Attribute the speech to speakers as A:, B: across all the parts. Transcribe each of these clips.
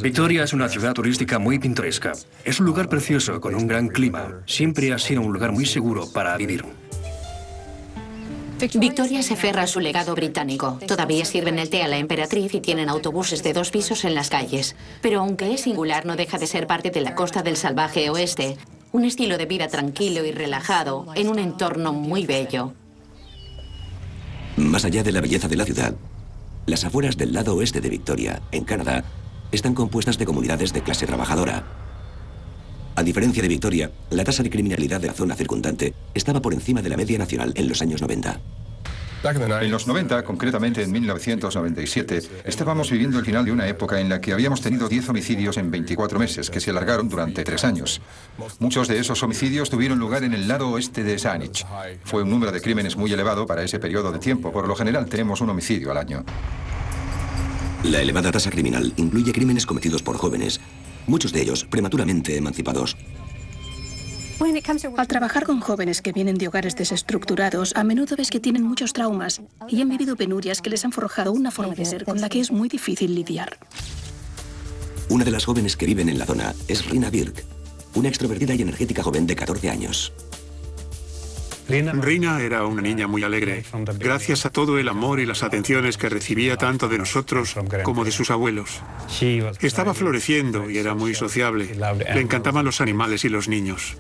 A: Victoria es una ciudad turística muy pintoresca. Es un lugar precioso, con un gran clima. Siempre ha sido un lugar muy seguro para vivir.
B: Victoria se aferra a su legado británico. Todavía sirven el té a la emperatriz y tienen autobuses de 2 pisos en las calles. Pero aunque es singular, no deja de ser parte de la costa del salvaje oeste. Un estilo de vida tranquilo y relajado en un entorno muy bello.
C: Más allá de la belleza de la ciudad, las afueras del lado oeste de Victoria, en Canadá, están compuestas de comunidades de clase trabajadora. A diferencia de Victoria, la tasa de criminalidad de la zona circundante estaba por encima de la media nacional en los años 90.
D: En los 90, concretamente en 1997, estábamos viviendo el final de una época en la que habíamos tenido 10 homicidios en 24 meses, que se alargaron durante 3 años. Muchos de esos homicidios tuvieron lugar en el lado oeste de Saanich. Fue un número de crímenes muy elevado para ese periodo de tiempo. Por lo general tenemos un homicidio al año.
C: La elevada tasa criminal incluye crímenes cometidos por jóvenes, muchos de ellos prematuramente emancipados.
E: Al trabajar con jóvenes que vienen de hogares desestructurados, a menudo ves que tienen muchos traumas y han vivido penurias que les han forjado una forma de ser con la que es muy difícil lidiar.
C: Una de las jóvenes que viven en la zona es Rina Birk, una extrovertida y energética joven de 14 años.
F: Rina era una niña muy alegre, gracias a todo el amor y las atenciones que recibía tanto de nosotros como de sus abuelos. Estaba floreciendo y era muy sociable. Le encantaban los animales y los niños.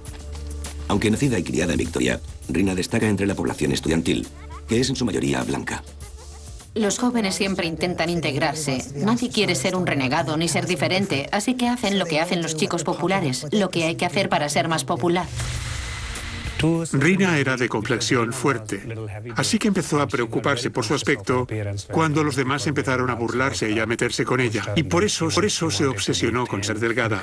C: Aunque nacida y criada en Victoria, Rina destaca entre la población estudiantil, que es en su mayoría blanca.
B: Los jóvenes siempre intentan integrarse. Nadie quiere ser un renegado ni ser diferente, así que hacen lo que hacen los chicos populares, lo que hay que hacer para ser más popular.
F: Rina era de complexión fuerte, así que empezó a preocuparse por su aspecto cuando los demás empezaron a burlarse y a meterse con ella. Y por eso se obsesionó con ser delgada.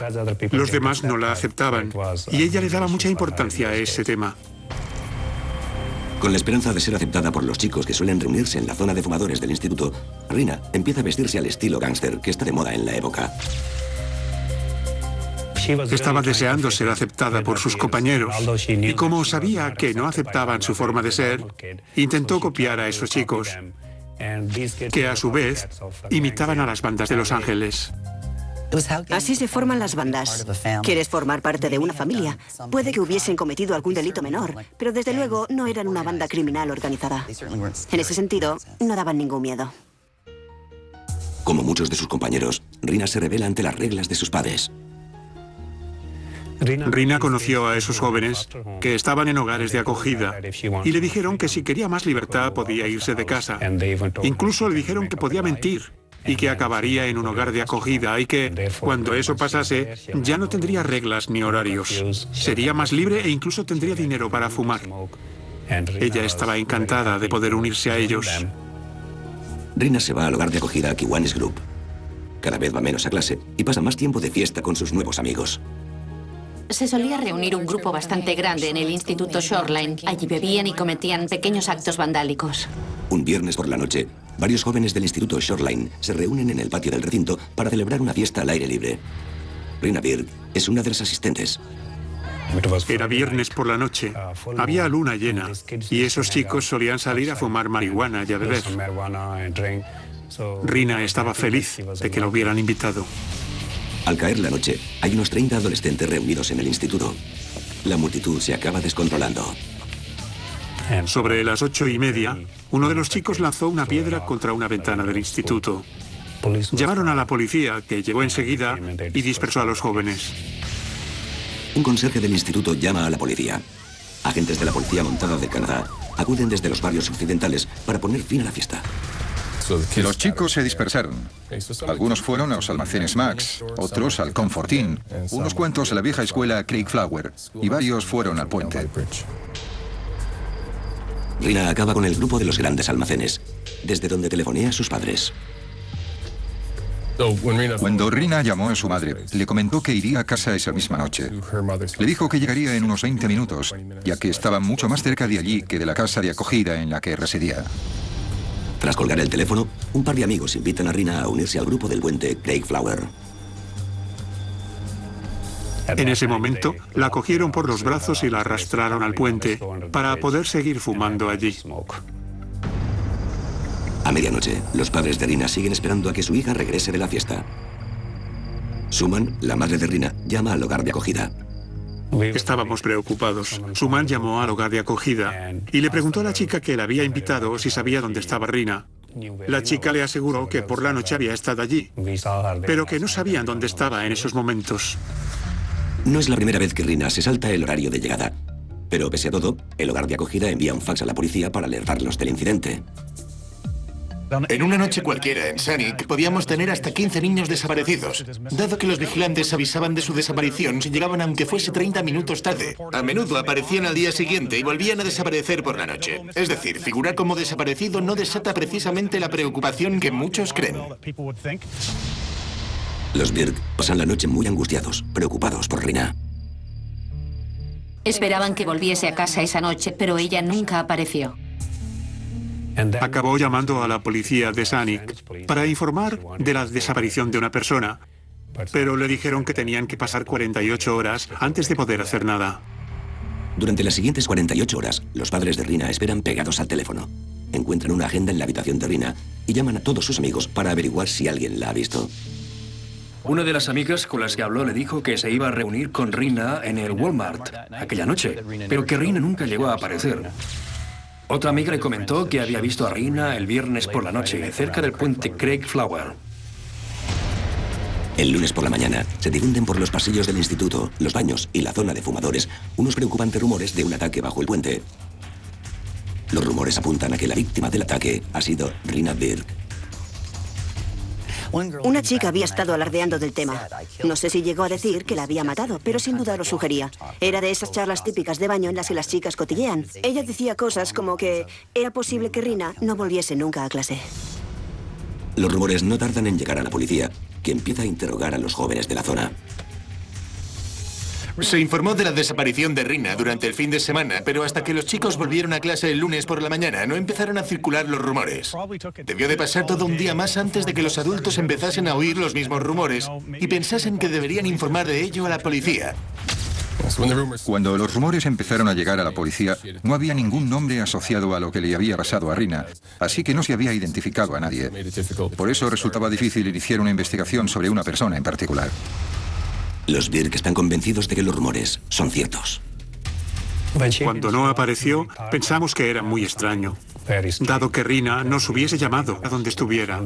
F: Los demás no la aceptaban y ella le daba mucha importancia a ese tema.
C: Con la esperanza de ser aceptada por los chicos que suelen reunirse en la zona de fumadores del instituto, Rina empieza a vestirse al estilo gángster que está de moda en la época.
F: Estaba deseando ser aceptada por sus compañeros y como sabía que no aceptaban su forma de ser, intentó copiar a esos chicos, que a su vez imitaban a las bandas de Los Ángeles.
G: Así se forman las bandas. ¿Quieres formar parte de una familia? Puede que hubiesen cometido algún delito menor, pero desde luego no eran una banda criminal organizada. En ese sentido, no daban ningún miedo.
C: Como muchos de sus compañeros, Rina se rebela ante las reglas de sus padres.
F: Rina conoció a esos jóvenes que estaban en hogares de acogida y le dijeron que si quería más libertad podía irse de casa. Incluso le dijeron que podía mentir y que acabaría en un hogar de acogida y que, cuando eso pasase, ya no tendría reglas ni horarios. Sería más libre e incluso tendría dinero para fumar. Ella estaba encantada de poder unirse a ellos.
C: Rina se va al hogar de acogida Kiwanis Group. Cada vez va menos a clase y pasa más tiempo de fiesta con sus nuevos amigos.
B: Se solía reunir un grupo bastante grande en el Instituto Shoreline. Allí bebían y cometían pequeños actos vandálicos.
C: Un viernes por la noche, varios jóvenes del Instituto Shoreline se reúnen en el patio del recinto para celebrar una fiesta al aire libre. Rina Birk es una de las asistentes.
F: Era viernes por la noche, había luna llena y esos chicos solían salir a fumar marihuana y a beber. Rina estaba feliz de que la hubieran invitado.
C: Al caer la noche, hay unos 30 adolescentes reunidos en el instituto. La multitud se acaba descontrolando.
F: Sobre las 8:30, uno de los chicos lanzó una piedra contra una ventana del instituto. Llamaron a la policía, que llegó enseguida y dispersó a los jóvenes.
C: Un conserje del instituto llama a la policía. Agentes de la policía montada de Canadá acuden desde los barrios occidentales para poner fin a la fiesta.
D: Los chicos se dispersaron. Algunos fueron a los almacenes Max, otros al Comfort Inn, unos cuantos a la vieja escuela Craig Flower y varios fueron al puente.
C: Rina acaba con el grupo de los grandes almacenes, desde donde telefonea a sus padres.
D: Cuando Rina llamó a su madre, le comentó que iría a casa esa misma noche. Le dijo que llegaría en unos 20 minutos, ya que estaba mucho más cerca de allí que de la casa de acogida en la que residía.
C: Tras colgar el teléfono, un par de amigos invitan a Rina a unirse al grupo del puente Craig Flower.
F: En ese momento, la cogieron por los brazos y la arrastraron al puente para poder seguir fumando allí.
C: A medianoche, los padres de Rina siguen esperando a que su hija regrese de la fiesta. Suman, la madre de Rina, llama al hogar de acogida.
F: Estábamos preocupados. Suman llamó al hogar de acogida y le preguntó a la chica que la había invitado si sabía dónde estaba Rina. La chica le aseguró que por la noche había estado allí, pero que no sabían dónde estaba en esos momentos.
C: No es la primera vez que Rina se salta el horario de llegada. Pero pese a todo, el hogar de acogida envía un fax a la policía para alertarlos del incidente.
H: En una noche cualquiera en Sanic podíamos tener hasta 15 niños desaparecidos, dado que los vigilantes avisaban de su desaparición si llegaban aunque fuese 30 minutos tarde. A menudo aparecían al día siguiente y volvían a desaparecer por la noche. Es decir, figurar como desaparecido no desata precisamente la preocupación que muchos creen.
C: Los Birk pasan la noche muy angustiados, preocupados por Rina.
B: Esperaban que volviese a casa esa noche, pero ella nunca apareció.
F: Acabó llamando a la policía de Sanic para informar de la desaparición de una persona, pero le dijeron que tenían que pasar 48 horas antes de poder hacer nada.
C: Durante las siguientes 48 horas, los padres de Rina esperan pegados al teléfono. Encuentran una agenda en la habitación de Rina y llaman a todos sus amigos para averiguar si alguien la ha visto.
A: Una de las amigas con las que habló le dijo que se iba a reunir con Rina en el Walmart aquella noche, pero que Rina nunca llegó a aparecer. Otra amiga le comentó que había visto a Rina el viernes por la noche, cerca del puente Craig Flower.
C: El lunes por la mañana se difunden por los pasillos del instituto, los baños y la zona de fumadores unos preocupantes rumores de un ataque bajo el puente. Los rumores apuntan a que la víctima del ataque ha sido Rina Birk.
G: Una chica había estado alardeando del tema. No sé si llegó a decir que la había matado, pero sin duda lo sugería. Era de esas charlas típicas de baño en las que las chicas cotillean. Ella decía cosas como que era posible que Rina no volviese nunca a clase.
C: Los rumores no tardan en llegar a la policía, que empieza a interrogar a los jóvenes de la zona.
H: Se informó de la desaparición de Rina durante el fin de semana, pero hasta que los chicos volvieron a clase el lunes por la mañana no empezaron a circular los rumores. Debió de pasar todo un día más antes de que los adultos empezasen a oír los mismos rumores y pensasen que deberían informar de ello a la policía.
D: Cuando los rumores empezaron a llegar a la policía, no había ningún nombre asociado a lo que le había pasado a Rina, así que no se había identificado a nadie. Por eso resultaba difícil iniciar una investigación sobre una persona en particular.
C: Los Birk están convencidos de que los rumores son ciertos.
F: Cuando no apareció, pensamos que era muy extraño, dado que Rina nos hubiese llamado a donde estuviera.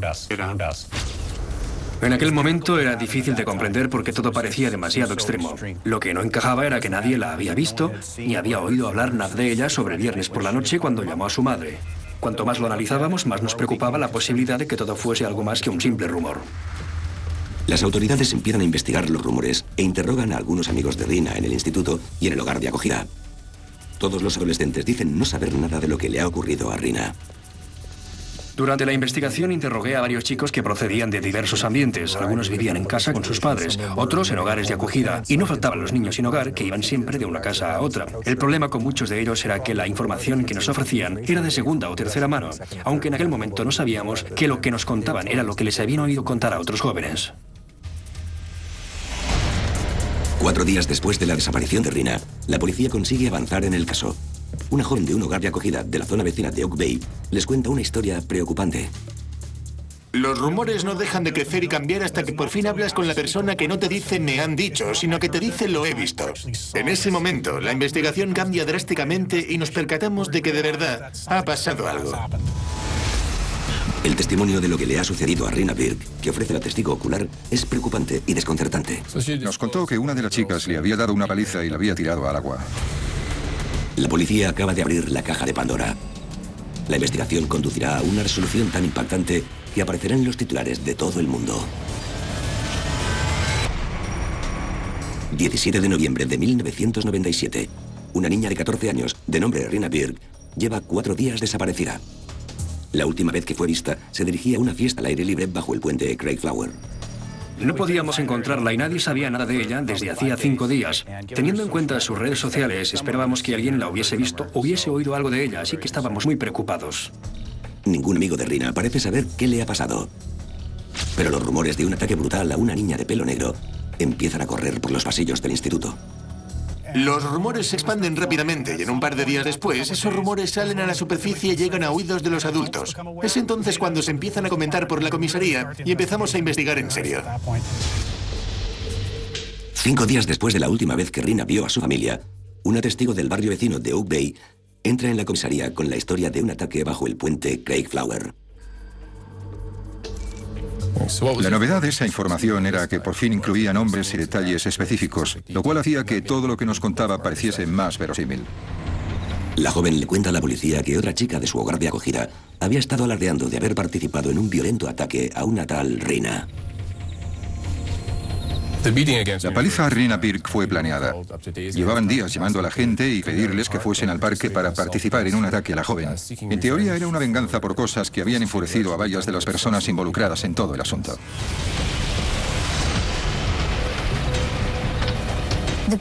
A: En aquel momento era difícil de comprender porque todo parecía demasiado extremo. Lo que no encajaba era que nadie la había visto ni había oído hablar nada de ella sobre el viernes por la noche cuando llamó a su madre. Cuanto más lo analizábamos, más nos preocupaba la posibilidad de que todo fuese algo más que un simple rumor.
C: Las autoridades empiezan a investigar los rumores e interrogan a algunos amigos de Rina en el instituto y en el hogar de acogida. Todos los adolescentes dicen no saber nada de lo que le ha ocurrido a Rina.
A: Durante la investigación interrogué a varios chicos que procedían de diversos ambientes. Algunos vivían en casa con sus padres, otros en hogares de acogida. Y no faltaban los niños sin hogar que iban siempre de una casa a otra. El problema con muchos de ellos era que la información que nos ofrecían era de segunda o tercera mano, aunque en aquel momento no sabíamos que lo que nos contaban era lo que les habían oído contar a otros jóvenes.
C: 4 días después de la desaparición de Rina, la policía consigue avanzar en el caso. Una joven de un hogar de acogida de la zona vecina de Oak Bay les cuenta una historia preocupante.
H: Los rumores no dejan de crecer y cambiar hasta que por fin hablas con la persona que no te dice me han dicho, sino que te dice lo he visto. En ese momento, la investigación cambia drásticamente y nos percatamos de que de verdad ha pasado algo.
C: El testimonio de lo que le ha sucedido a Rina Birk, que ofrece la testigo ocular, es preocupante y desconcertante.
D: Nos contó que una de las chicas le había dado una paliza y la había tirado al agua.
C: La policía acaba de abrir la caja de Pandora. La investigación conducirá a una resolución tan impactante que aparecerá en los titulares de todo el mundo. 17 de noviembre de 1997. Una niña de 14 años, de nombre Rina Birk, lleva 4 días desaparecida. La última vez que fue vista, se dirigía a una fiesta al aire libre bajo el puente Craig Flower.
A: No podíamos encontrarla y nadie sabía nada de ella desde hacía 5 días. Teniendo en cuenta sus redes sociales, esperábamos que alguien la hubiese visto o hubiese oído algo de ella, así que estábamos muy preocupados.
C: Ningún amigo de Rina parece saber qué le ha pasado. Pero los rumores de un ataque brutal a una niña de pelo negro empiezan a correr por los pasillos del instituto.
H: Los rumores se expanden rápidamente y en un par de días después, esos rumores salen a la superficie y llegan a oídos de los adultos. Es entonces cuando se empiezan a comentar por la comisaría y empezamos a investigar en serio.
C: 5 días después de la última vez que Rina vio a su familia, una testigo del barrio vecino de Oak Bay entra en la comisaría con la historia de un ataque bajo el puente Craig Flower.
D: La novedad de esa información era que por fin incluía nombres y detalles específicos, lo cual hacía que todo lo que nos contaba pareciese más verosímil.
C: La joven le cuenta a la policía que otra chica de su hogar de acogida había estado alardeando de haber participado en un violento ataque a una tal Rina.
D: La paliza a Rina Birk fue planeada. Llevaban días llamando a la gente y pedirles que fuesen al parque para participar en un ataque a la joven. En teoría era una venganza por cosas que habían enfurecido a varias de las personas involucradas en todo el asunto.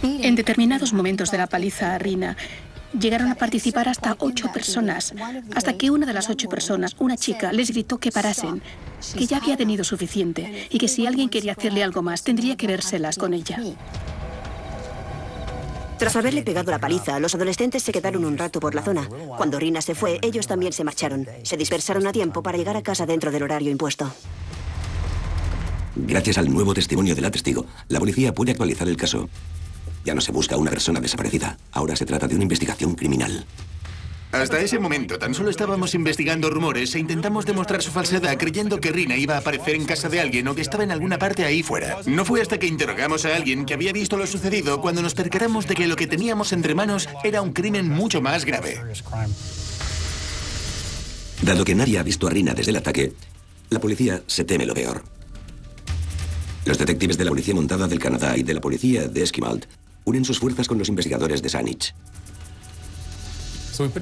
E: En determinados momentos de la paliza a Rina, llegaron a participar hasta 8 personas, hasta que una de las 8 personas, una chica, les gritó que parasen, que ya había tenido suficiente y que si alguien quería hacerle algo más, tendría que vérselas con ella.
G: Tras haberle pegado la paliza, los adolescentes se quedaron un rato por la zona. Cuando Rina se fue, ellos también se marcharon. Se dispersaron a tiempo para llegar a casa dentro del horario impuesto.
C: Gracias al nuevo testimonio de la testigo, la policía puede actualizar el caso. Ya no se busca a una persona desaparecida. Ahora se trata de una investigación criminal.
H: Hasta ese momento tan solo estábamos investigando rumores e intentamos demostrar su falsedad creyendo que Rina iba a aparecer en casa de alguien o que estaba en alguna parte ahí fuera. No fue hasta que interrogamos a alguien que había visto lo sucedido cuando nos percatamos de que lo que teníamos entre manos era un crimen mucho más grave.
C: Dado que nadie ha visto a Rina desde el ataque, la policía se teme lo peor. Los detectives de la Policía Montada del Canadá y de la Policía de Esquimalt unen sus fuerzas con los investigadores de Saanich.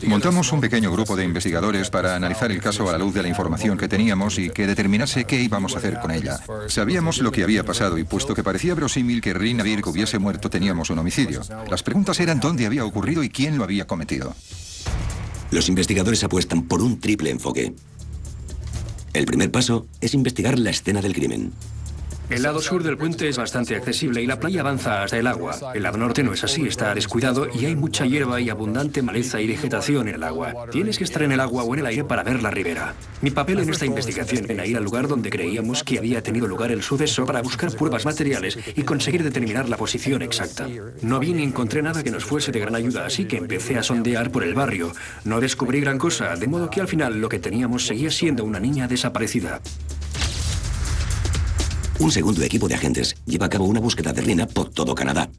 D: Montamos un pequeño grupo de investigadores para analizar el caso a la luz de la información que teníamos y que determinase qué íbamos a hacer con ella. Sabíamos lo que había pasado y puesto que parecía verosímil que Rina Birk hubiese muerto, teníamos un homicidio. Las preguntas eran dónde había ocurrido y quién lo había cometido.
C: Los investigadores apuestan por un triple enfoque. El primer paso es investigar la escena del crimen.
A: El lado sur del puente es bastante accesible y la playa avanza hasta el agua. El lado norte no es así, está descuidado y hay mucha hierba y abundante maleza y vegetación en el agua. Tienes que estar en el agua o en el aire para ver la ribera. Mi papel en esta investigación era ir al lugar donde creíamos que había tenido lugar el suceso para buscar pruebas materiales y conseguir determinar la posición exacta. No vi ni encontré nada que nos fuese de gran ayuda, así que empecé a sondear por el barrio. No descubrí gran cosa, de modo que al final lo que teníamos seguía siendo una niña desaparecida.
C: Un segundo equipo de agentes lleva a cabo una búsqueda de Rina por todo Canadá.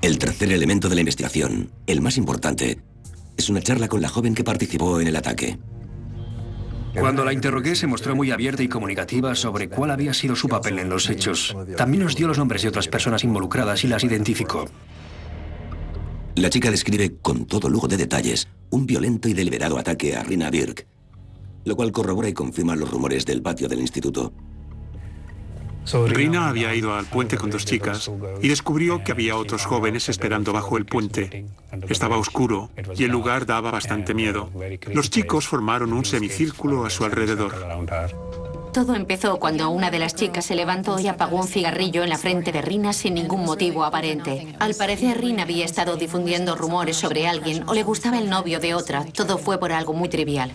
C: El tercer elemento de la investigación, el más importante, es una charla con la joven que participó en el ataque.
A: Cuando la interrogué se mostró muy abierta y comunicativa sobre cuál había sido su papel en los hechos. También nos dio los nombres de otras personas involucradas y las identificó.
C: La chica describe con todo lujo de detalles un violento y deliberado ataque a Rina Birk, lo cual corrobora y confirma los rumores del patio del instituto.
F: Rina había ido al puente con 2 chicas y descubrió que había otros jóvenes esperando bajo el puente. Estaba oscuro y el lugar daba bastante miedo. Los chicos formaron un semicírculo a su alrededor.
B: Todo empezó cuando una de las chicas se levantó y apagó un cigarrillo en la frente de Rina sin ningún motivo aparente. Al parecer, Rina había estado difundiendo rumores sobre alguien o le gustaba el novio de otra. Todo fue por algo muy trivial.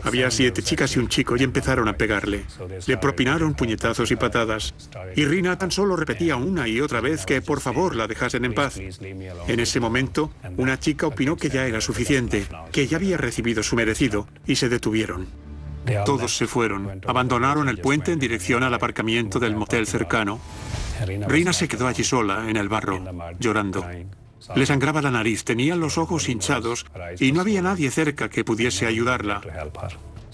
F: Había 7 chicas y un chico y empezaron a pegarle. Le propinaron puñetazos y patadas. Y Rina tan solo repetía una y otra vez que por favor la dejasen en paz. En ese momento, una chica opinó que ya era suficiente, que ya había recibido su merecido y se detuvieron. Todos se fueron. Abandonaron el puente en dirección al aparcamiento del motel cercano. Rina se quedó allí sola, en el barro, llorando. Le sangraba la nariz, tenía los ojos hinchados y no había nadie cerca que pudiese ayudarla.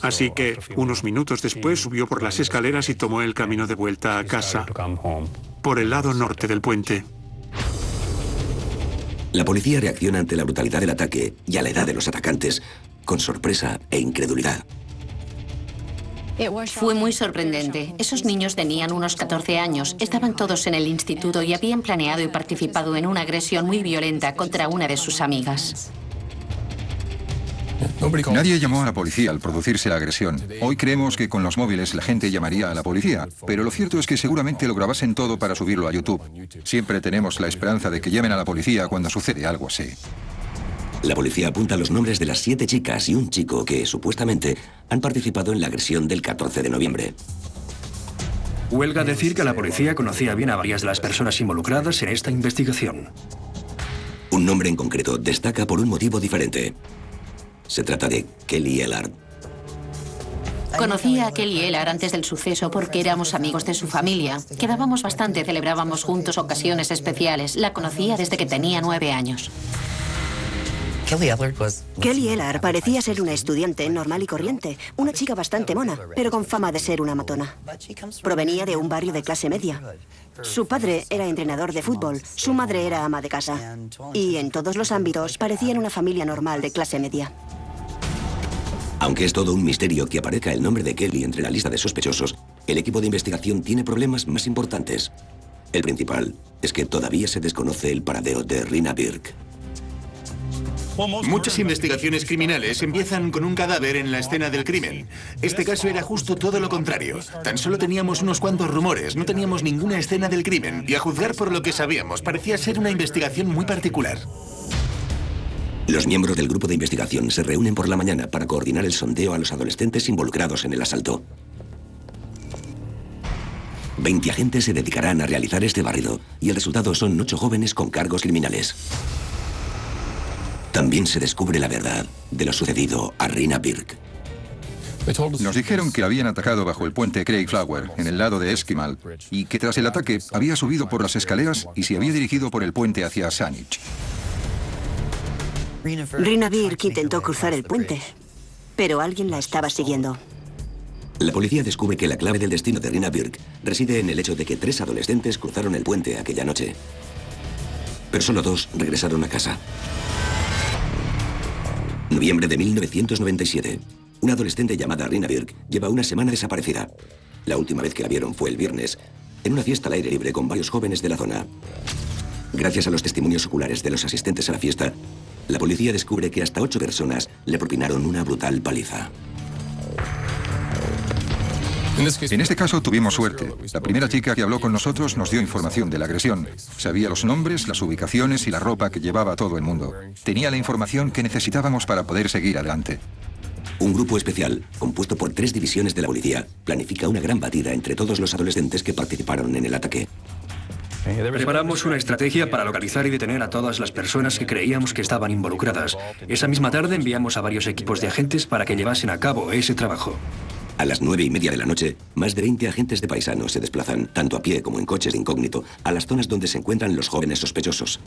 F: Así que, unos minutos después, subió por las escaleras y tomó el camino de vuelta a casa, por el lado norte del puente.
C: La policía reacciona ante la brutalidad del ataque y a la edad de los atacantes con sorpresa e incredulidad.
B: Fue muy sorprendente. Esos niños tenían unos 14 años, estaban todos en el instituto y habían planeado y participado en una agresión muy violenta contra una de sus amigas.
D: Nadie llamó a la policía al producirse la agresión. Hoy creemos que con los móviles la gente llamaría a la policía, pero lo cierto es que seguramente lo grabasen todo para subirlo a YouTube. Siempre tenemos la esperanza de que llamen a la policía cuando sucede algo así.
C: La policía apunta los nombres de las 7 chicas y un chico que, supuestamente, han participado en la agresión del 14 de noviembre.
A: Huelga decir que la policía conocía bien a varias de las personas involucradas en esta investigación.
C: Un nombre en concreto destaca por un motivo diferente. Se trata de Kelly Ellard.
B: Conocí a Kelly Ellard antes del suceso porque éramos amigos de su familia. Quedábamos bastante, celebrábamos juntos ocasiones especiales. La conocía desde que tenía 9 años.
G: Kelly Ellard parecía ser una estudiante normal y corriente, una chica bastante mona, pero con fama de ser una matona. Provenía de un barrio de clase media. Su padre era entrenador de fútbol, su madre era ama de casa. Y en todos los ámbitos parecían una familia normal de clase media.
C: Aunque es todo un misterio que aparezca el nombre de Kelly entre la lista de sospechosos, el equipo de investigación tiene problemas más importantes. El principal es que todavía se desconoce el paradero de Rina Birk.
H: Muchas investigaciones criminales empiezan con un cadáver en la escena del crimen. Este caso era justo todo lo contrario. Tan solo teníamos unos cuantos rumores, no teníamos ninguna escena del crimen. Y a juzgar por lo que sabíamos, parecía ser una investigación muy particular.
C: Los miembros del grupo de investigación se reúnen por la mañana para coordinar el sondeo a los adolescentes involucrados en el asalto. 20 agentes se dedicarán a realizar este barrido y el resultado son 8 jóvenes con cargos criminales. También se descubre la verdad de lo sucedido a Rina Birk.
D: Nos dijeron que habían atacado bajo el puente Craigflower, en el lado de Esquimal, y que tras el ataque había subido por las escaleras y se había dirigido por el puente hacia Saanich.
G: Rina Birk intentó cruzar el puente, pero alguien la estaba siguiendo.
C: La policía descubre que la clave del destino de Rina Birk reside en el hecho de que 3 adolescentes cruzaron el puente aquella noche. Pero solo 2 regresaron a casa. Noviembre de 1997. Una adolescente llamada Rina Birk lleva una semana desaparecida. La última vez que la vieron fue el viernes, en una fiesta al aire libre con varios jóvenes de la zona. Gracias a los testimonios oculares de los asistentes a la fiesta, la policía descubre que hasta 8 personas le propinaron una brutal paliza.
D: En este caso tuvimos suerte. La primera chica que habló con nosotros nos dio información de la agresión. Sabía los nombres, las ubicaciones y la ropa que llevaba todo el mundo. Tenía la información que necesitábamos para poder seguir adelante.
C: Un grupo especial, compuesto por 3 divisiones de la policía, planifica una gran batida entre todos los adolescentes que participaron en el ataque.
A: Preparamos una estrategia para localizar y detener a todas las personas que creíamos que estaban involucradas. Esa misma tarde enviamos a varios equipos de agentes para que llevasen a cabo ese trabajo.
C: A las 9:30 de la noche, más de 20 agentes de paisanos se desplazan, tanto a pie como en coches de incógnito, a las zonas donde se encuentran los jóvenes sospechosos.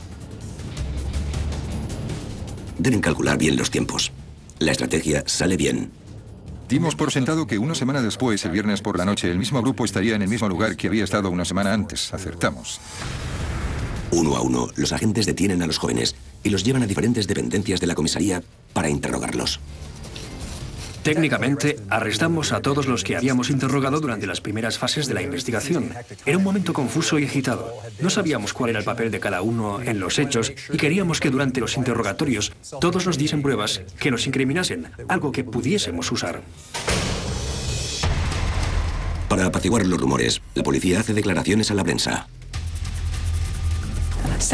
C: Deben calcular bien los tiempos. La estrategia sale bien.
D: Dimos por sentado que una semana después, el viernes por la noche, el mismo grupo estaría en el mismo lugar que había estado una semana antes. Acertamos.
C: Uno a uno, los agentes detienen a los jóvenes y los llevan a diferentes dependencias de la comisaría para interrogarlos.
A: Técnicamente, arrestamos a todos los que habíamos interrogado durante las primeras fases de la investigación. Era un momento confuso y agitado. No sabíamos cuál era el papel de cada uno en los hechos y queríamos que durante los interrogatorios todos nos diesen pruebas que nos incriminasen, algo que pudiésemos usar.
C: Para apaciguar los rumores, la policía hace declaraciones a la prensa.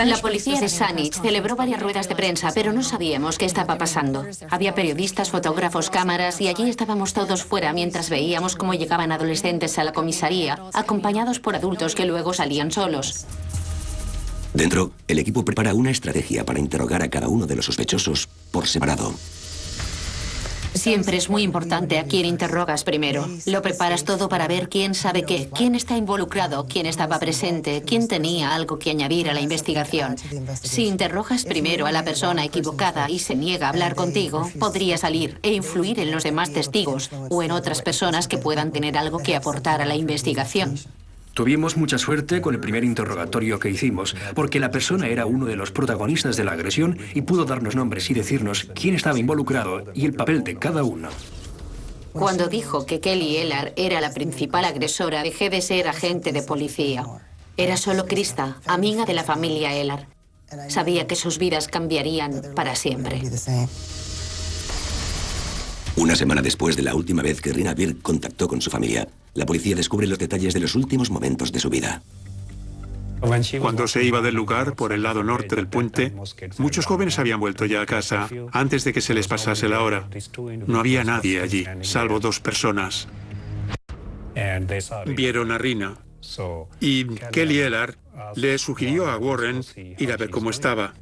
B: La policía de Saanich celebró varias ruedas de prensa, pero no sabíamos qué estaba pasando. Había periodistas, fotógrafos, cámaras, y allí estábamos todos fuera mientras veíamos cómo llegaban adolescentes a la comisaría, acompañados por adultos que luego salían solos.
C: Dentro, el equipo prepara una estrategia para interrogar a cada uno de los sospechosos por separado.
B: Siempre es muy importante a quién interrogas primero. Lo preparas todo para ver quién sabe qué, quién está involucrado, quién estaba presente, quién tenía algo que añadir a la investigación. Si interrogas primero a la persona equivocada y se niega a hablar contigo, podría salir e influir en los demás testigos o en otras personas que puedan tener algo que aportar a la investigación.
A: Tuvimos mucha suerte con el primer interrogatorio que hicimos, porque la persona era uno de los protagonistas de la agresión y pudo darnos nombres y decirnos quién estaba involucrado y el papel de cada uno.
B: Cuando dijo que Kelly Ellard era la principal agresora, dejé de ser agente de policía. Era solo Krista, amiga de la familia Ellard. Sabía que sus vidas cambiarían para siempre.
C: Una semana después de la última vez que Rina Birk contactó con su familia, la policía descubre los detalles de los últimos momentos de su vida.
F: Cuando se iba del lugar por el lado norte del puente, muchos jóvenes habían vuelto ya a casa antes de que se les pasase la hora. No había nadie allí, salvo 2 personas. Vieron a Rina Y Kelly Ellard le sugirió a Warren ir a ver cómo estaba.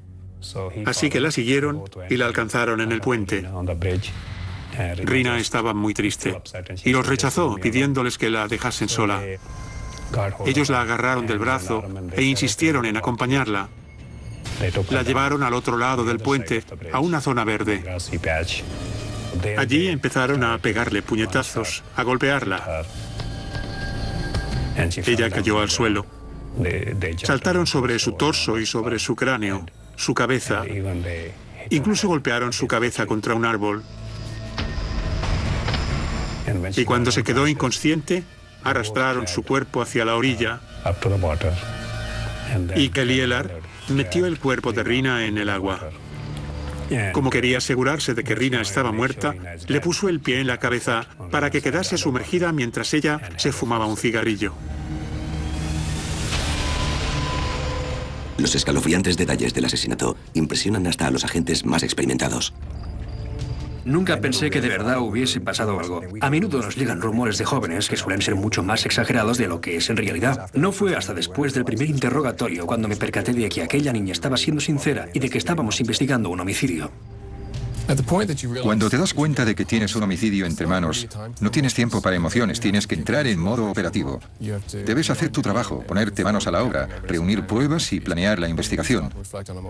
F: Así que la siguieron y la alcanzaron en el puente. Rina estaba muy triste y los rechazó, pidiéndoles que la dejasen sola. Ellos la agarraron del brazo e insistieron en acompañarla. La llevaron al otro lado del puente, a una zona verde. Allí empezaron a pegarle puñetazos, a golpearla. Ella cayó al suelo. Saltaron sobre su torso y sobre su cráneo, su cabeza. Incluso golpearon su cabeza contra un árbol. Y cuando se quedó inconsciente, arrastraron su cuerpo hacia la orilla. Y Kelly Ellard metió el cuerpo de Rina en el agua. Como quería asegurarse de que Rina estaba muerta, le puso el pie en la cabeza para que quedase sumergida mientras ella se fumaba un cigarrillo.
C: Los escalofriantes detalles del asesinato impresionan hasta a los agentes más experimentados.
A: Nunca pensé que de verdad hubiese pasado algo. A menudo nos llegan rumores de jóvenes que suelen ser mucho más exagerados de lo que es en realidad. No fue hasta después del primer interrogatorio cuando me percaté de que aquella niña estaba siendo sincera y de que estábamos investigando un homicidio.
D: Cuando te das cuenta de que tienes un homicidio entre manos, no tienes tiempo para emociones, tienes que entrar en modo operativo. Debes hacer tu trabajo, ponerte manos a la obra, reunir pruebas y planear la investigación.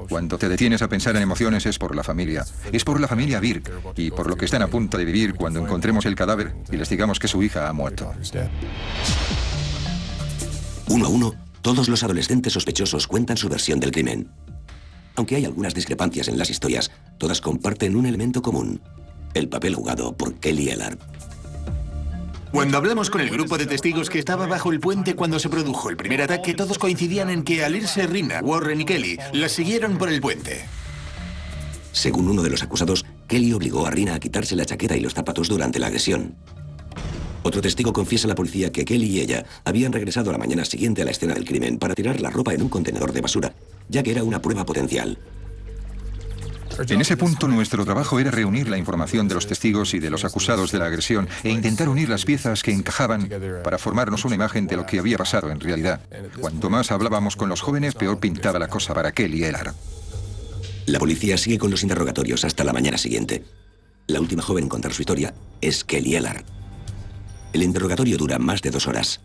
D: Cuando te detienes a pensar en emociones es por la familia. Es por la familia Birk y por lo que están a punto de vivir cuando encontremos el cadáver y les digamos que su hija ha muerto.
C: Uno a uno, todos los adolescentes sospechosos cuentan su versión del crimen. Aunque hay algunas discrepancias en las historias, todas comparten un elemento común: el papel jugado por Kelly Ellard.
H: Cuando hablamos con el grupo de testigos que estaba bajo el puente cuando se produjo el primer ataque, todos coincidían en que al irse Rina, Warren y Kelly, las siguieron por el puente.
C: Según uno de los acusados, Kelly obligó a Rina a quitarse la chaqueta y los zapatos durante la agresión. Otro testigo confiesa a la policía que Kelly y ella habían regresado a la mañana siguiente a la escena del crimen para tirar la ropa en un contenedor de basura, ya que era una prueba potencial.
D: En ese punto nuestro trabajo era reunir la información de los testigos y de los acusados de la agresión e intentar unir las piezas que encajaban para formarnos una imagen de lo que había pasado en realidad. Cuanto más hablábamos con los jóvenes, peor pintaba la cosa para Kelly Ellard.
C: La policía sigue con los interrogatorios hasta la mañana siguiente. La última joven en contar su historia es Kelly Ellard. El interrogatorio dura más de 2 horas.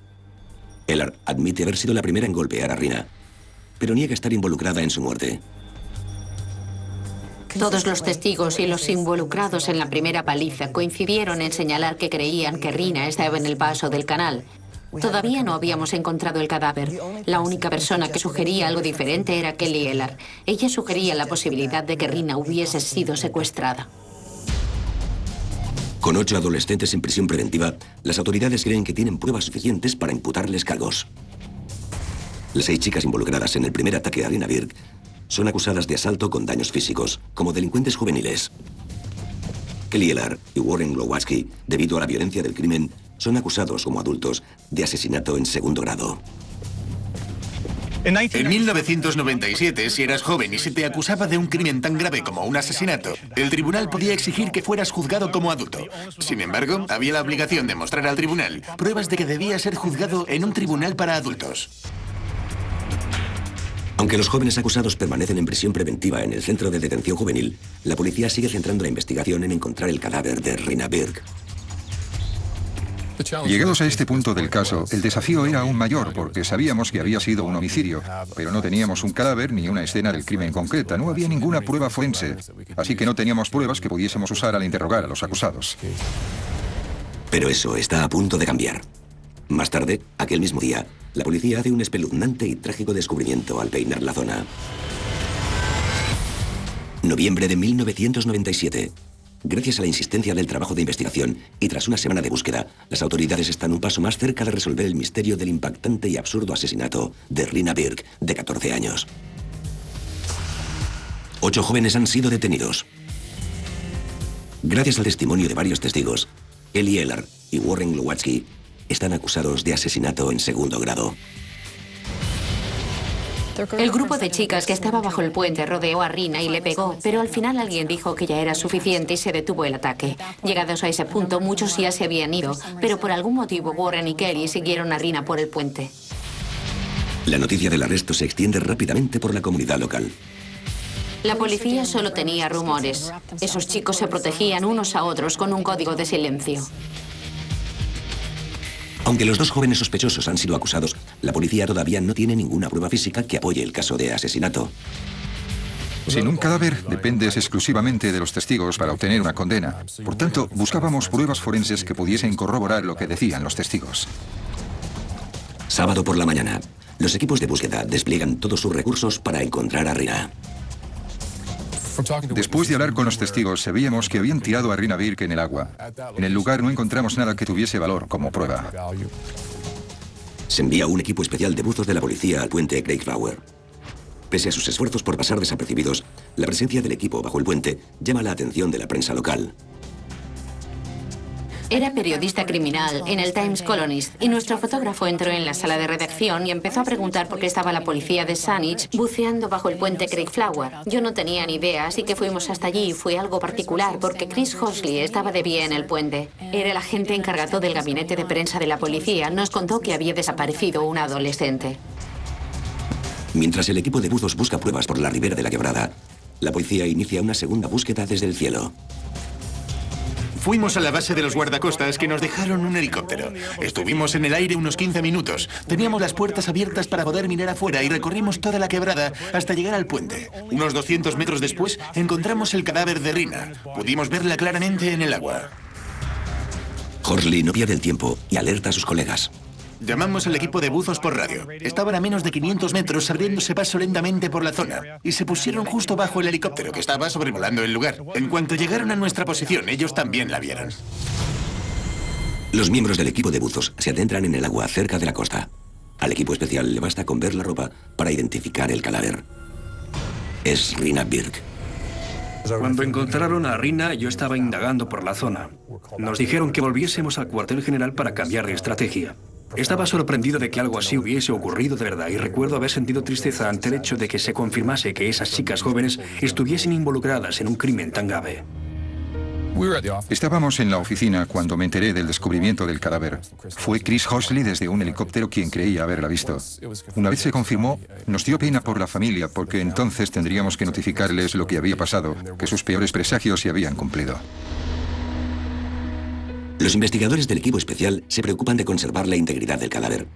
C: Ellard admite haber sido la primera en golpear a Rina, pero niega estar involucrada en su muerte.
B: Todos los testigos y los involucrados en la primera paliza coincidieron en señalar que creían que Rina estaba en el paso del canal. Todavía no habíamos encontrado el cadáver. La única persona que sugería algo diferente era Kelly Ellard. Ella sugería la posibilidad de que Rina hubiese sido secuestrada.
C: Con 8 adolescentes en prisión preventiva, las autoridades creen que tienen pruebas suficientes para imputarles cargos. Las 6 chicas involucradas en el primer ataque a Rina Birk son acusadas de asalto con daños físicos, como delincuentes juveniles. Kelly Ellard y Warren Glowatsky, debido a la violencia del crimen, son acusados como adultos de asesinato en segundo grado.
H: En 1997, si eras joven y se te acusaba de un crimen tan grave como un asesinato, el tribunal podía exigir que fueras juzgado como adulto. Sin embargo, había la obligación de mostrar al tribunal pruebas de que debía ser juzgado en un tribunal para adultos.
C: Aunque los jóvenes acusados permanecen en prisión preventiva en el centro de detención juvenil, la policía sigue centrando la investigación en encontrar el cadáver de Rina Birk.
D: Llegados a este punto del caso, el desafío era aún mayor porque sabíamos que había sido un homicidio, pero no teníamos un cadáver ni una escena del crimen concreta, no había ninguna prueba forense, así que no teníamos pruebas que pudiésemos usar al interrogar a los acusados.
C: Pero eso está a punto de cambiar. Más tarde, aquel mismo día, la policía hace un espeluznante y trágico descubrimiento al peinar la zona. Noviembre de 1997. Gracias a la insistencia del trabajo de investigación y tras una semana de búsqueda, las autoridades están un paso más cerca de resolver el misterio del impactante y absurdo asesinato de Rina Birk, de 14 años. 8 jóvenes han sido detenidos. Gracias al testimonio de varios testigos, Kelly Ellard y Warren Glowatsky están acusados de asesinato en segundo grado.
B: El grupo de chicas que estaba bajo el puente rodeó a Rina y le pegó, pero al final alguien dijo que ya era suficiente y se detuvo el ataque. Llegados a ese punto, muchos ya se habían ido, pero por algún motivo Warren y Kelly siguieron a Rina por el puente.
C: La noticia del arresto se extiende rápidamente por la comunidad local.
B: La policía solo tenía rumores. Esos chicos se protegían unos a otros con un código de silencio.
C: Aunque los dos jóvenes sospechosos han sido acusados, la policía todavía no tiene ninguna prueba física que apoye el caso de asesinato.
D: Sin un cadáver, dependes exclusivamente de los testigos para obtener una condena. Por tanto, buscábamos pruebas forenses que pudiesen corroborar lo que decían los testigos.
C: Sábado por la mañana, los equipos de búsqueda despliegan todos sus recursos para encontrar a Rina.
D: Después de hablar con los testigos, sabíamos que habían tirado a Rina Birk en el agua. En el lugar no encontramos nada que tuviese valor como prueba.
C: Se envía un equipo especial de buzos de la policía al puente Craigflower. Pese a sus esfuerzos por pasar desapercibidos, la presencia del equipo bajo el puente llama la atención de la prensa local.
B: Era periodista criminal en el Times Colonist y nuestro fotógrafo entró en la sala de redacción y empezó a preguntar por qué estaba la policía de Saanich buceando bajo el puente Craigflower. Yo no tenía ni idea, así que fuimos hasta allí y fue algo particular porque Chris Hosley estaba de pie en el puente. Era el agente encargado del gabinete de prensa de la policía. Nos contó que había desaparecido una adolescente.
C: Mientras el equipo de buzos busca pruebas por la ribera de la quebrada, la policía inicia una segunda búsqueda desde el cielo.
H: Fuimos a la base de los guardacostas que nos dejaron un helicóptero. Estuvimos en el aire unos 15 minutos. Teníamos las puertas abiertas para poder mirar afuera y recorrimos toda la quebrada hasta llegar al puente. Unos 200 metros después encontramos el cadáver de Rina. Pudimos verla claramente en el agua.
C: Horsley no pierde el tiempo y alerta a sus colegas.
H: Llamamos al equipo de buzos por radio. Estaban a menos de 500 metros abriéndose paso lentamente por la zona y se pusieron justo bajo el helicóptero que estaba sobrevolando el lugar. En cuanto llegaron a nuestra posición, ellos también la vieron.
C: Los miembros del equipo de buzos se adentran en el agua cerca de la costa. Al equipo especial le basta con ver la ropa para identificar el cadáver. Es Rina Birk.
A: Cuando encontraron a Rina, yo estaba indagando por la zona. Nos dijeron que volviésemos al cuartel general para cambiar de estrategia. Estaba sorprendido de que algo así hubiese ocurrido de verdad y recuerdo haber sentido tristeza ante el hecho de que se confirmase que esas chicas jóvenes estuviesen involucradas en un crimen tan grave.
D: Estábamos en la oficina cuando me enteré del descubrimiento del cadáver. Fue Chris Hosley desde un helicóptero quien creía haberla visto. Una vez se confirmó, nos dio pena por la familia porque entonces tendríamos que notificarles lo que había pasado, que sus peores presagios se habían cumplido.
C: Los investigadores del equipo especial se preocupan de conservar la integridad del cadáver.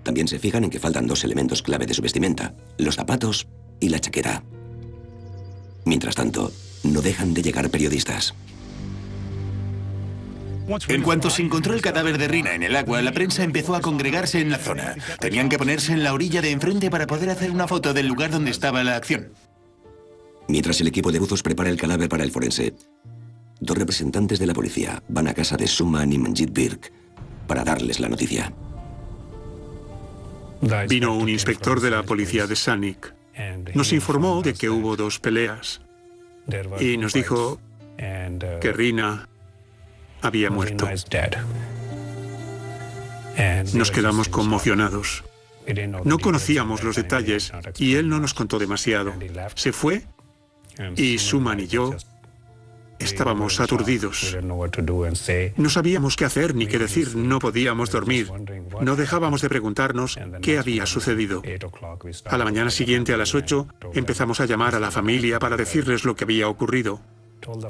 C: También se fijan en que faltan dos elementos clave de su vestimenta, los zapatos y la chaqueta. Mientras tanto, no dejan de llegar periodistas.
H: En cuanto se encontró el cadáver de Rina en el agua, la prensa empezó a congregarse en la zona. Tenían que ponerse en la orilla de enfrente para poder hacer una foto del lugar donde estaba la acción.
C: Mientras el equipo de buzos prepara el cadáver para el forense, dos representantes de la policía van a casa de Suman y Manjit Birk para darles la noticia.
F: Vino un inspector de la policía de Saanich. Nos informó de que hubo dos peleas y nos dijo que Rina había muerto. Nos quedamos conmocionados. No conocíamos los detalles y él no nos contó demasiado. Se fue y Suman y yo estábamos aturdidos. No sabíamos qué hacer ni qué decir, no podíamos dormir. No dejábamos de preguntarnos qué había sucedido. A la mañana siguiente, a las 8, empezamos a llamar a la familia para decirles lo que había ocurrido.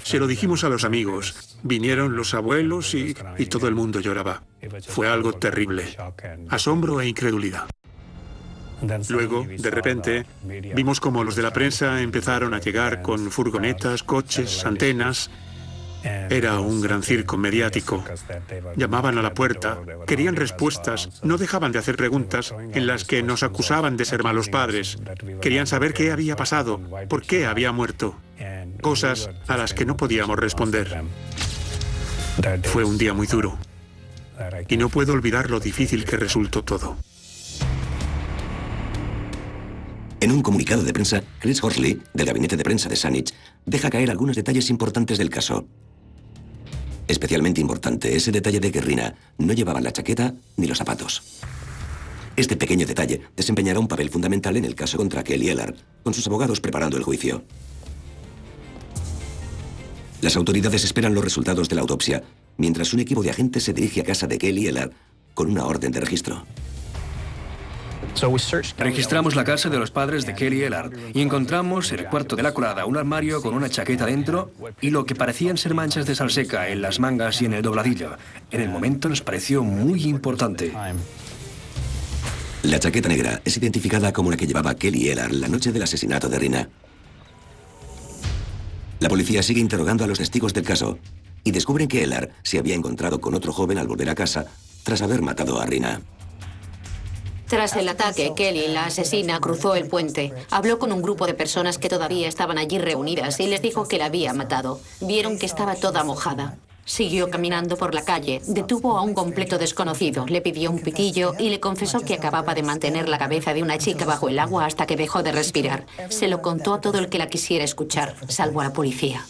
F: Se lo dijimos a los amigos. Vinieron los abuelos y todo el mundo lloraba. Fue algo terrible. Asombro e incredulidad. Luego, de repente, vimos como los de la prensa empezaron a llegar con furgonetas, coches, antenas. Era un gran circo mediático. Llamaban a la puerta, querían respuestas, no dejaban de hacer preguntas en las que nos acusaban de ser malos padres. Querían saber qué había pasado, por qué había muerto. Cosas a las que no podíamos responder. Fue un día muy duro. Y no puedo olvidar lo difícil que resultó todo.
C: En un comunicado de prensa, Chris Hosley, del gabinete de prensa de Saanich, deja caer algunos detalles importantes del caso. Especialmente importante ese detalle de que Rina no llevaba la chaqueta ni los zapatos. Este pequeño detalle desempeñará un papel fundamental en el caso contra Kelly Ellard, con sus abogados preparando el juicio. Las autoridades esperan los resultados de la autopsia, mientras un equipo de agentes se dirige a casa de Kelly Ellard con una orden de registro.
A: Registramos la casa de los padres de Kelly Ellard y encontramos en el cuarto de la colada un armario con una chaqueta dentro y lo que parecían ser manchas de sal seca en las mangas y en el dobladillo. En el momento nos pareció muy importante.
C: La chaqueta negra es identificada como la que llevaba Kelly Ellard la noche del asesinato de Rina. La policía sigue interrogando a los testigos del caso y descubren que Ellard se había encontrado con otro joven al volver a casa tras haber matado a Rina.
B: Tras el ataque, Kelly, la asesina, cruzó el puente. Habló con un grupo de personas que todavía estaban allí reunidas y les dijo que la había matado. Vieron que estaba toda mojada. Siguió caminando por la calle, detuvo a un completo desconocido, le pidió un pitillo y le confesó que acababa de mantener la cabeza de una chica bajo el agua hasta que dejó de respirar. Se lo contó a todo el que la quisiera escuchar, salvo a la policía.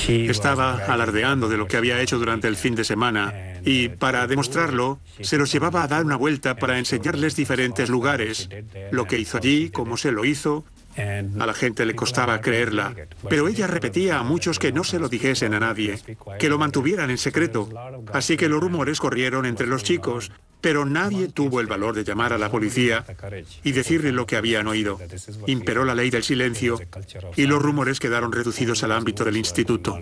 F: Estaba alardeando de lo que había hecho durante el fin de semana y, para demostrarlo, se los llevaba a dar una vuelta para enseñarles diferentes lugares. Lo que hizo allí, cómo se lo hizo. A la gente le costaba creerla, pero ella repetía a muchos que no se lo dijesen a nadie, que lo mantuvieran en secreto. Así que los rumores corrieron entre los chicos, pero nadie tuvo el valor de llamar a la policía y decirle lo que habían oído. Imperó la ley del silencio y los rumores quedaron reducidos al ámbito del instituto.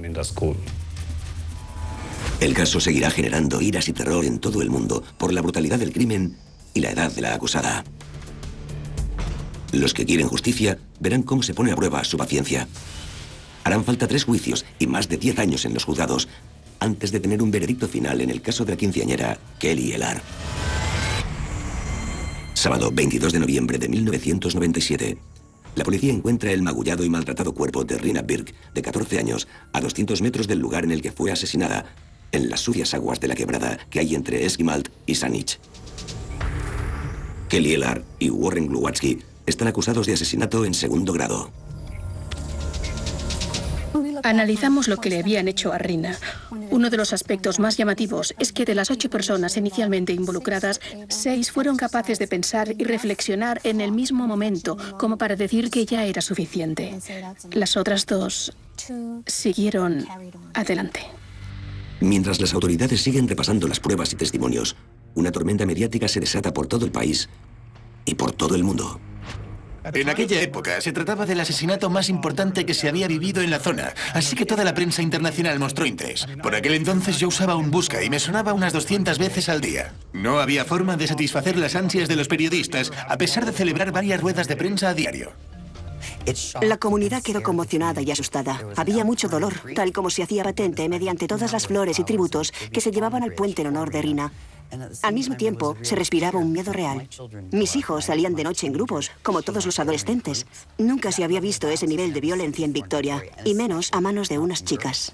C: El caso seguirá generando iras y terror en todo el mundo por la brutalidad del crimen y la edad de la acusada. Los que quieren justicia verán cómo se pone a prueba su paciencia. Harán falta 3 juicios y más de 10 años en los juzgados antes de tener un veredicto final en el caso de la quinceañera Kelly Ellard. Sábado 22 de noviembre de 1997. La policía encuentra el magullado y maltratado cuerpo de Rina Birk, de 14 años, a 200 metros del lugar en el que fue asesinada, en las sucias aguas de la quebrada que hay entre Esquimalt y Saanich. Kelly Ellard y Warren Glowatsky están acusados de asesinato en segundo grado.
E: Analizamos lo que le habían hecho a Rina. Uno de los aspectos más llamativos es que de las 8 personas inicialmente involucradas, 6 fueron capaces de pensar y reflexionar en el mismo momento, como para decir que ya era suficiente. Las otras 2 siguieron adelante.
C: Mientras las autoridades siguen repasando las pruebas y testimonios, una tormenta mediática se desata por todo el país y por todo el mundo.
H: En aquella época se trataba del asesinato más importante que se había vivido en la zona, así que toda la prensa internacional mostró interés. Por aquel entonces yo usaba un busca y me sonaba unas 200 veces al día. No había forma de satisfacer las ansias de los periodistas, a pesar de celebrar varias ruedas de prensa a diario.
G: La comunidad quedó conmocionada y asustada. Había mucho dolor, tal como se hacía patente mediante todas las flores y tributos que se llevaban al puente en honor de Rina. Al mismo tiempo, se respiraba un miedo real. Mis hijos salían de noche en grupos, como todos los adolescentes. Nunca se había visto ese nivel de violencia en Victoria, y menos a manos de unas chicas.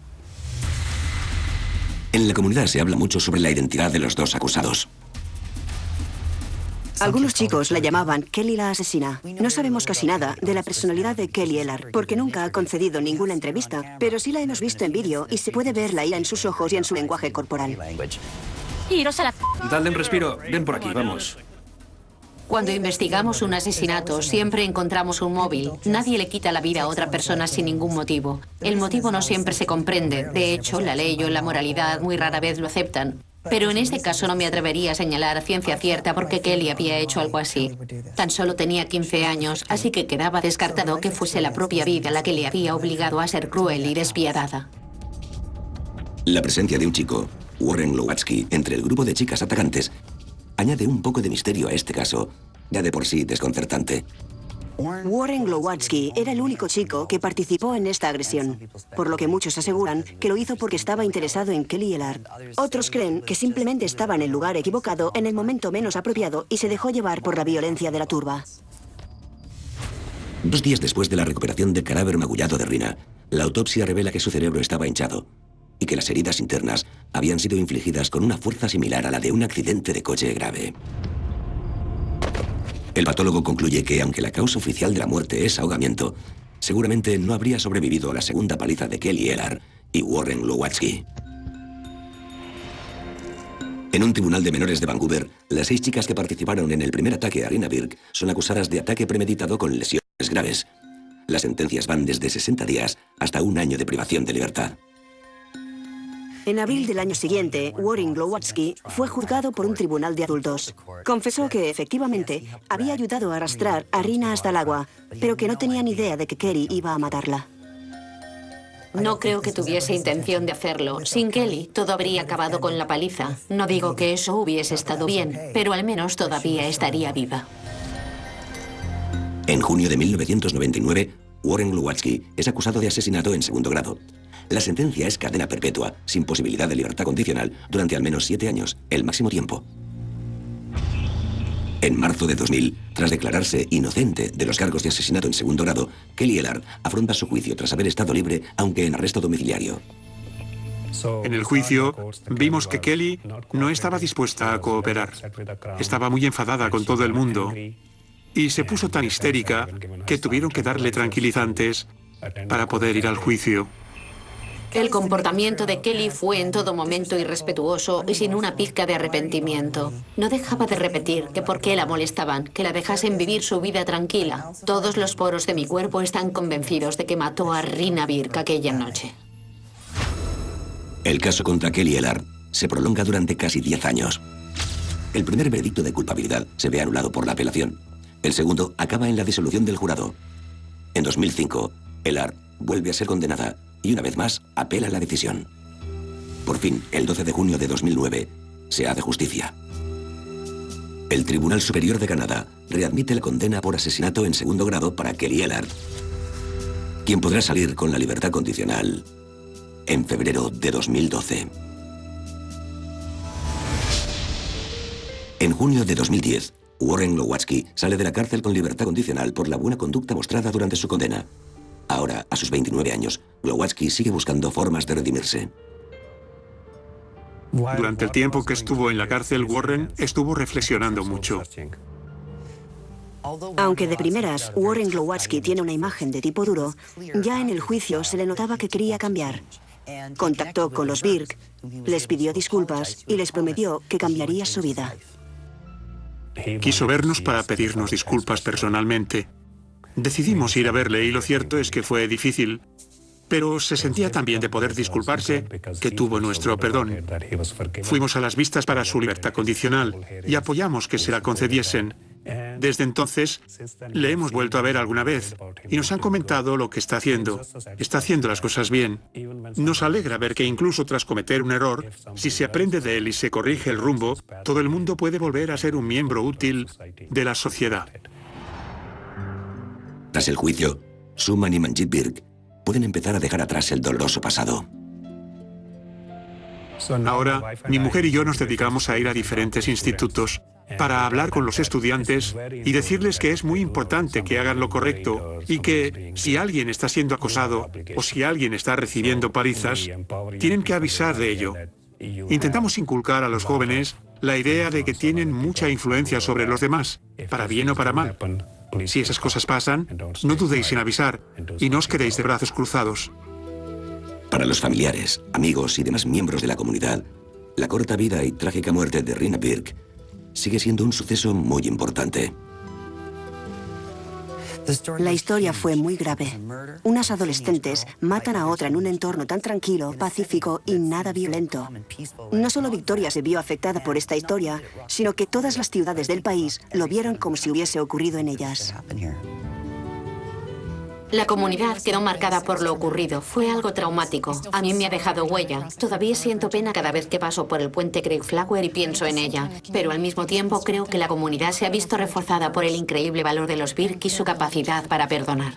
C: En la comunidad se habla mucho sobre la identidad de los 2 acusados.
G: Algunos chicos la llamaban Kelly la asesina. No sabemos casi nada de la personalidad de Kelly Ellard, porque nunca ha concedido ninguna entrevista, pero sí la hemos visto en vídeo y se puede ver la ira en sus ojos y en su lenguaje corporal.
B: Iros a la...
A: Dadle un respiro. Ven por aquí, vamos.
B: Cuando investigamos un asesinato, siempre encontramos un móvil. Nadie le quita la vida a otra persona sin ningún motivo. El motivo no siempre se comprende. De hecho, la ley o la moralidad muy rara vez lo aceptan. Pero en este caso no me atrevería a señalar a ciencia cierta porque Kelly había hecho algo así. Tan solo tenía 15 años, así que quedaba descartado que fuese la propia vida la que le había obligado a ser cruel y despiadada.
C: La presencia de un chico, Warren Glowatsky, entre el grupo de chicas atacantes, añade un poco de misterio a este caso, ya de por sí desconcertante.
G: Warren Glowatsky era el único chico que participó en esta agresión, por lo que muchos aseguran que lo hizo porque estaba interesado en Kelly Ellard. Otros creen que simplemente estaba en el lugar equivocado en el momento menos apropiado y se dejó llevar por la violencia de la turba.
C: 2 días después de la recuperación del cadáver magullado de Rina, la autopsia revela que su cerebro estaba hinchado y que las heridas internas habían sido infligidas con una fuerza similar a la de un accidente de coche grave. El patólogo concluye que, aunque la causa oficial de la muerte es ahogamiento, seguramente no habría sobrevivido a la segunda paliza de Kelly Ellard y Warren Glowatsky. En un tribunal de menores de Vancouver, las 6 chicas que participaron en el primer ataque a Rina Birk son acusadas de ataque premeditado con lesiones graves. Las sentencias van desde 60 días hasta 1 año de privación de libertad.
G: En abril del año siguiente, Warren Glowatsky fue juzgado por un tribunal de adultos. Confesó que, efectivamente, había ayudado a arrastrar a Rina hasta el agua, pero que no tenía ni idea de que Kelly iba a matarla.
B: No creo que tuviese intención de hacerlo. Sin Kelly, todo habría acabado con la paliza. No digo que eso hubiese estado bien, pero al menos todavía estaría viva.
C: En junio de 1999, Warren Glowatsky es acusado de asesinato en segundo grado. La sentencia es cadena perpetua, sin posibilidad de libertad condicional, durante al menos 7 años, el máximo tiempo. En marzo de 2000, tras declararse inocente de los cargos de asesinato en segundo grado, Kelly Ellard afronta su juicio tras haber estado libre, aunque en arresto domiciliario.
F: En el juicio, vimos que Kelly no estaba dispuesta a cooperar. Estaba muy enfadada con todo el mundo y se puso tan histérica que tuvieron que darle tranquilizantes para poder ir al juicio.
B: El comportamiento de Kelly fue en todo momento irrespetuoso y sin una pizca de arrepentimiento. No dejaba de repetir que por qué la molestaban, que la dejasen vivir su vida tranquila. Todos los poros de mi cuerpo están convencidos de que mató a Rina Birk aquella noche.
C: El caso contra Kelly Ellard se prolonga durante casi 10 años. El primer veredicto de culpabilidad se ve anulado por la apelación. El segundo acaba en la disolución del jurado. En 2005, Ellard vuelve a ser condenada y una vez más apela la decisión. Por fin, el 12 de junio de 2009, se hace justicia. El Tribunal Superior de Canadá readmite la condena por asesinato en segundo grado para Kelly Ellard, quien podrá salir con la libertad condicional en febrero de 2012. En junio de 2010, Warren Glowatsky sale de la cárcel con libertad condicional por la buena conducta mostrada durante su condena. Ahora, a sus 29 años, Glowatsky sigue buscando formas de redimirse.
F: Durante el tiempo que estuvo en la cárcel, Warren estuvo reflexionando mucho.
G: Aunque de primeras Warren Glowatsky tiene una imagen de tipo duro, ya en el juicio se le notaba que quería cambiar. Contactó con los Birk, les pidió disculpas y les prometió que cambiaría su vida.
F: Quiso vernos para pedirnos disculpas personalmente. Decidimos ir a verle y lo cierto es que fue difícil, pero se sentía tan bien de poder disculparse que tuvo nuestro perdón. Fuimos a las vistas para su libertad condicional y apoyamos que se la concediesen. Desde entonces, le hemos vuelto a ver alguna vez y nos han comentado lo que está haciendo. Está haciendo las cosas bien. Nos alegra ver que incluso tras cometer un error, si se aprende de él y se corrige el rumbo, todo el mundo puede volver a ser un miembro útil de la sociedad.
C: Tras el juicio, Suman y Manjit Birk pueden empezar a dejar atrás el doloroso pasado.
F: Ahora, mi mujer y yo nos dedicamos a ir a diferentes institutos para hablar con los estudiantes y decirles que es muy importante que hagan lo correcto y que si alguien está siendo acosado o si alguien está recibiendo palizas, tienen que avisar de ello. Intentamos inculcar a los jóvenes la idea de que tienen mucha influencia sobre los demás, para bien o para mal. Si esas cosas pasan, no dudéis en avisar y no os quedéis de brazos cruzados.
C: Para los familiares, amigos y demás miembros de la comunidad, la corta vida y trágica muerte de Rina Birk sigue siendo un suceso muy importante.
G: La historia fue muy grave. Unas adolescentes matan a otra en un entorno tan tranquilo, pacífico y nada violento. No solo Victoria se vio afectada por esta historia, sino que todas las ciudades del país lo vieron como si hubiese ocurrido en ellas.
B: La comunidad quedó marcada por lo ocurrido. Fue algo traumático. A mí me ha dejado huella. Todavía siento pena cada vez que paso por el puente Craigflower y pienso en ella. Pero al mismo tiempo creo que la comunidad se ha visto reforzada por el increíble valor de los Birk y su capacidad para perdonar.